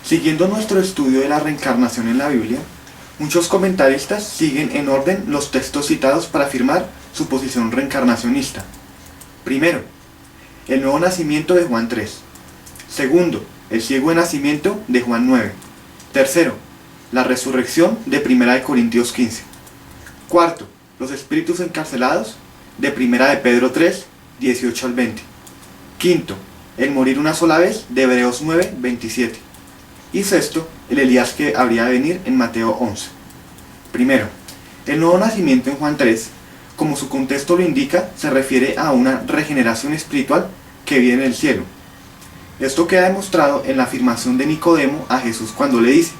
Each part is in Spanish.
Siguiendo nuestro estudio de la reencarnación en la Biblia, muchos comentaristas siguen en orden los textos citados para afirmar su posición reencarnacionista. Primero, el nuevo nacimiento de Juan 3. Segundo, el ciego de nacimiento de Juan 9. Tercero, la resurrección de 1 Corintios 15. Cuarto, los espíritus encarcelados de 1 de Pedro 3, 18 al 20. Quinto, el morir una sola vez de Hebreos 9, 27. Y sexto, el Elías que habría de venir en Mateo 11. Primero, el nuevo nacimiento en Juan 3, como su contexto lo indica, se refiere a una regeneración espiritual que viene del cielo. Esto queda demostrado en la afirmación de Nicodemo a Jesús cuando le dice: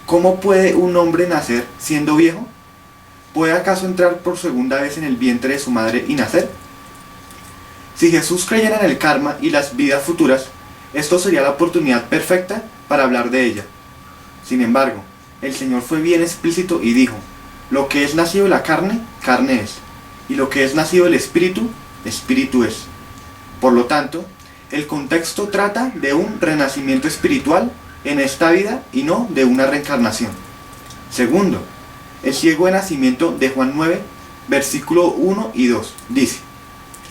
¿cómo puede un hombre nacer siendo viejo? ¿Puede acaso entrar por segunda vez en el vientre de su madre y nacer? Si Jesús creyera en el karma y las vidas futuras, esto sería la oportunidad perfecta para hablar de ella. Sin embargo, el Señor fue bien explícito y dijo: lo que es nacido de la carne, carne es, y lo que es nacido del espíritu, espíritu es. Por lo tanto, el contexto trata de un renacimiento espiritual en esta vida y no de una reencarnación. Segundo, el ciego de nacimiento de Juan 9, versículo 1 y 2, dice: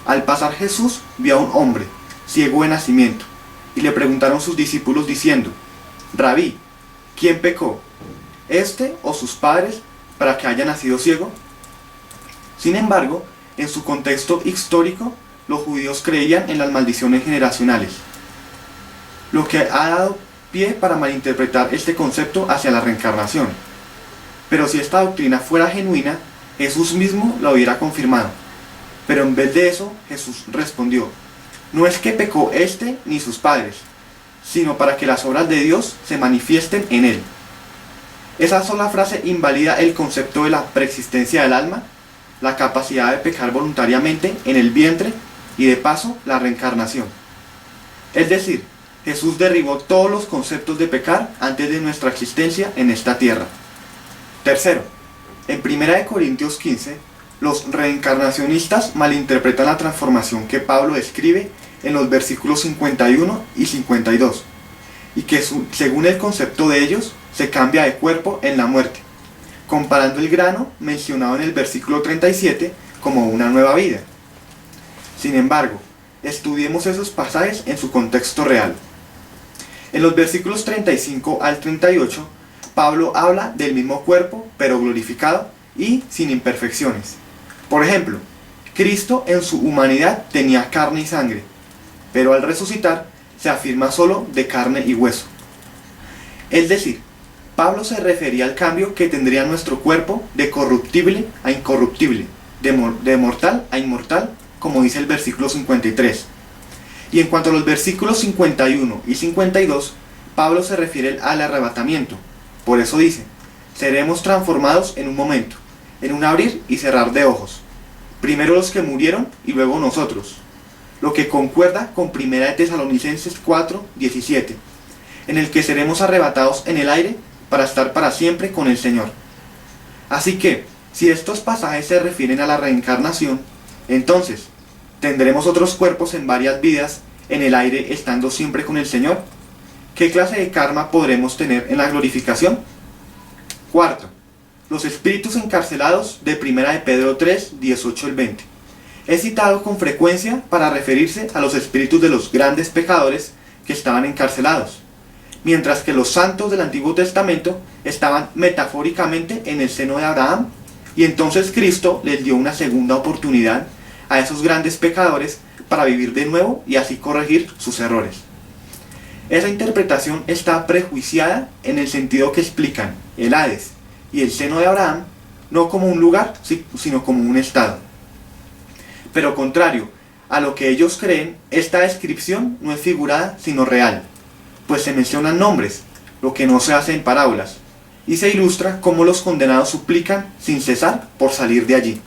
al pasar Jesús vio a un hombre, ciego de nacimiento, y le preguntaron sus discípulos diciendo: Rabí, ¿quién pecó, este o sus padres, para que haya nacido ciego? Sin embargo, en su contexto histórico, los judíos creían en las maldiciones generacionales, lo que ha dado pie para malinterpretar este concepto hacia la reencarnación. Pero si esta doctrina fuera genuina, Jesús mismo la hubiera confirmado. Pero en vez de eso, Jesús respondió: no es que pecó este ni sus padres, sino para que las obras de Dios se manifiesten en él. Esa sola frase invalida el concepto de la preexistencia del alma, la capacidad de pecar voluntariamente en el vientre y de paso la reencarnación. Es decir, Jesús derribó todos los conceptos de pecar antes de nuestra existencia en esta tierra. Tercero, en 1 Corintios 15, los reencarnacionistas malinterpretan la transformación que Pablo describe en los versículos 51 y 52, y que según el concepto de ellos, se cambia de cuerpo en la muerte, comparando el grano mencionado en el versículo 37 como una nueva vida. Sin embargo, estudiemos esos pasajes en su contexto real. En los versículos 35 al 38, Pablo habla del mismo cuerpo, pero glorificado y sin imperfecciones. Por ejemplo, Cristo en su humanidad tenía carne y sangre, pero al resucitar se afirma solo de carne y hueso. Es decir, Pablo se refería al cambio que tendría nuestro cuerpo de corruptible a incorruptible, de mortal a inmortal, como dice el versículo 53. Y en cuanto a los versículos 51 y 52, Pablo se refiere al arrebatamiento. Por eso dice: seremos transformados en un momento, en un abrir y cerrar de ojos. Primero los que murieron y luego nosotros. Lo que concuerda con 1 de Tesalonicenses 4, 17, en el que seremos arrebatados en el aire para estar para siempre con el Señor. Así que, si estos pasajes se refieren a la reencarnación, entonces, ¿tendremos otros cuerpos en varias vidas en el aire estando siempre con el Señor? ¿Qué clase de karma podremos tener en la glorificación? Cuarto, los espíritus encarcelados de 1 de Pedro 3, 18 al 20. Es citado con frecuencia para referirse a los espíritus de los grandes pecadores que estaban encarcelados, mientras que los santos del Antiguo Testamento estaban metafóricamente en el seno de Abraham, y entonces Cristo les dio una segunda oportunidad a esos grandes pecadores para vivir de nuevo y así corregir sus errores. Esa interpretación está prejuiciada en el sentido que explican el Hades y el seno de Abraham no como un lugar, sino como un estado. Pero contrario a lo que ellos creen, esta descripción no es figurada sino real, pues se mencionan nombres, lo que no se hace en parábolas, y se ilustra cómo los condenados suplican sin cesar por salir de allí.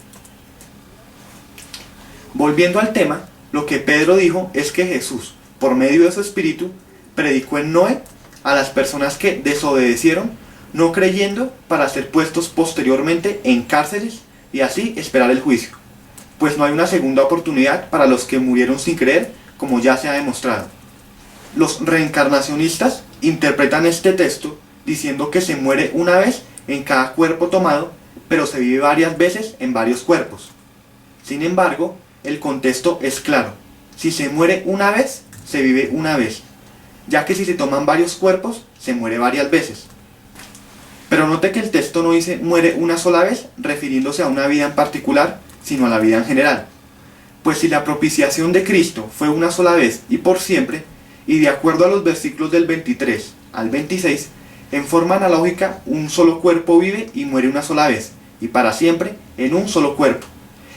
Volviendo al tema, lo que Pedro dijo es que Jesús, por medio de su espíritu, predicó en Noé a las personas que desobedecieron, no creyendo, para ser puestos posteriormente en cárceles y así esperar el juicio, pues no hay una segunda oportunidad para los que murieron sin creer, como ya se ha demostrado. Los reencarnacionistas interpretan este texto diciendo que se muere una vez en cada cuerpo tomado, pero se vive varias veces en varios cuerpos. Sin embargo, el contexto es claro. Si se muere una vez, se vive una vez, ya que si se toman varios cuerpos, se muere varias veces. Pero note que el texto no dice muere una sola vez, refiriéndose a una vida en particular, sino a la vida en general. Pues si la propiciación de Cristo fue una sola vez y por siempre, y de acuerdo a los versículos del 23 al 26, en forma analógica, un solo cuerpo vive y muere una sola vez, y para siempre, en un solo cuerpo,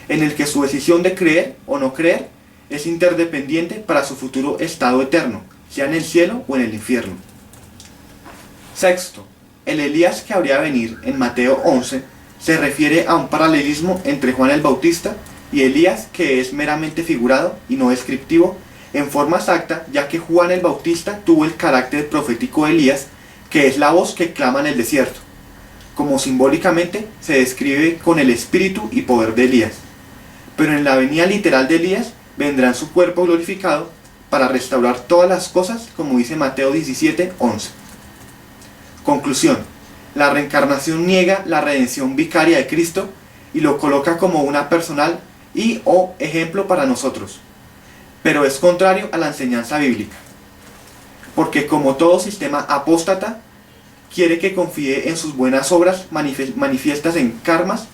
en el que su decisión de creer o no creer es interdependiente para su futuro estado eterno, sea en el cielo o en el infierno. Sexto, el Elías que habría de venir en Mateo 11 se refiere a un paralelismo entre Juan el Bautista y Elías que es meramente figurado y no descriptivo en forma exacta, ya que Juan el Bautista tuvo el carácter profético de Elías, que es la voz que clama en el desierto, como simbólicamente se describe con el espíritu y poder de Elías. Pero en la venida literal de Elías vendrá en su cuerpo glorificado para restaurar todas las cosas, como dice Mateo 17:11. Conclusión: la reencarnación niega la redención vicaria de Cristo y lo coloca como una personal y o ejemplo para nosotros, pero es contrario a la enseñanza bíblica, porque como todo sistema apóstata, quiere que confíe en sus buenas obras manifiestas en karmas,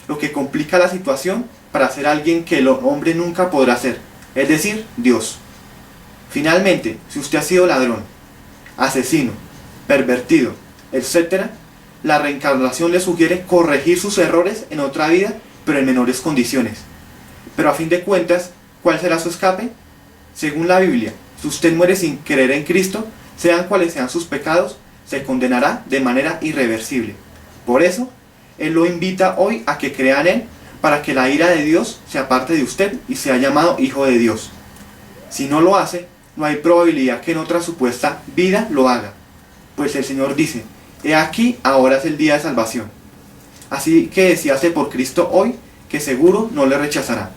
lo que complica la situación para ser alguien que el hombre nunca podrá ser, es decir, Dios. Finalmente, si usted ha sido ladrón, asesino, pervertido, etc., la reencarnación le sugiere corregir sus errores en otra vida, pero en menores condiciones. Pero a fin de cuentas, ¿cuál será su escape? Según la Biblia, si usted muere sin creer en Cristo, sean cuales sean sus pecados, se condenará de manera irreversible. Por eso, Él lo invita hoy a que crea en Él, para que la ira de Dios se aparte de usted y sea llamado hijo de Dios. Si no lo hace, no hay probabilidad que en otra supuesta vida lo haga, pues el Señor dice: he aquí, ahora es el día de salvación. Así que decíase por Cristo hoy, que seguro no le rechazará.